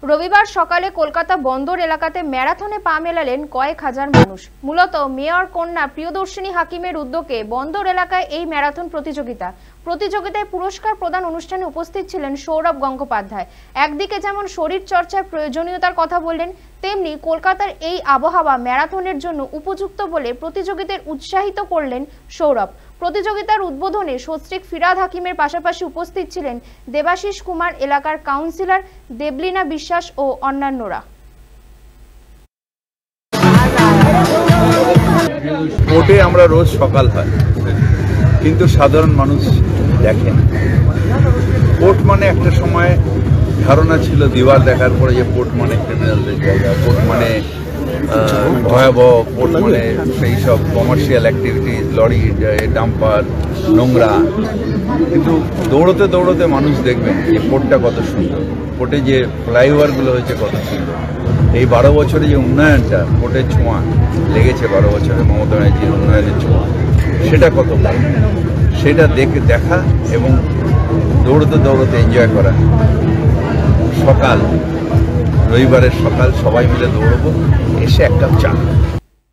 রবিবার সকালে কলকাতা বন্দর এলাকাতে ম্যারাথনে পা মেলালেন কয়েক হাজার মানুষ। মূলত মেয়র কন্যা প্রিয়দর্শিনী হাকিমের উদ্যোগে বন্দর এলাকায় এই ম্যারাথন প্রতিযোগিতায় পুরস্কার প্রদান অনুষ্ঠানে উপস্থিত ছিলেন সৌরভ গঙ্গোপাধ্যায়। একদিকে যেমন শরীর চর্চার প্রয়োজনীয়তার কথা বললেন, তেমনি কলকাতার এই আবহাওয়া ম্যারাথনের জন্য উপযুক্ত বলে প্রতিযোগীদের উৎসাহিত করলেন সৌরভ। প্রতিযোগিতার উদ্বোধনে সস্ত্রীক ফিরাদ হাকিমের পাশাপাশি উপস্থিত ছিলেন দেবাশিস কুমার, এলাকার কাউন্সিলর দেবলীনা বিশ্বাস ও অন্যান্যরা। কোর্টে আমরা রোজ সকাল হয়, কিন্তু সাধারণ মানুষ দেখেন। কোর্ট মানে একটা সময় ধারণা ছিল দিওয়াল দেখার পরে যে কোর্ট মানে ক্রিমিনালদের জায়গা, কোর্ট মানে ভয়াবহ, কোর্ট মানে সেই সব কমার্শিয়াল অ্যাক্টিভিটিস, লরি, ডাম্পার, নোংরা। কিন্তু দৌড়তে দৌড়তে মানুষ দেখবেন যে কোর্টটা কত সুন্দর, কোর্টে যে ফ্লাইওভারগুলো হয়েছে কত সুন্দর। এই 12 বছরে যে উন্নয়নটা, কোর্টের ছোঁয়া লেগেছে 12 বছরে, মমতা ব্যানার্জির উন্নয়নের ছোঁয়া, সেটা কত ভালো, সেটা দেখা এবং দৌড়তে দৌড়তে এনজয় করা। সকাল, রবিবারের সকাল সবাই মিলে দৌড়বো, এসে এক কাপ চা।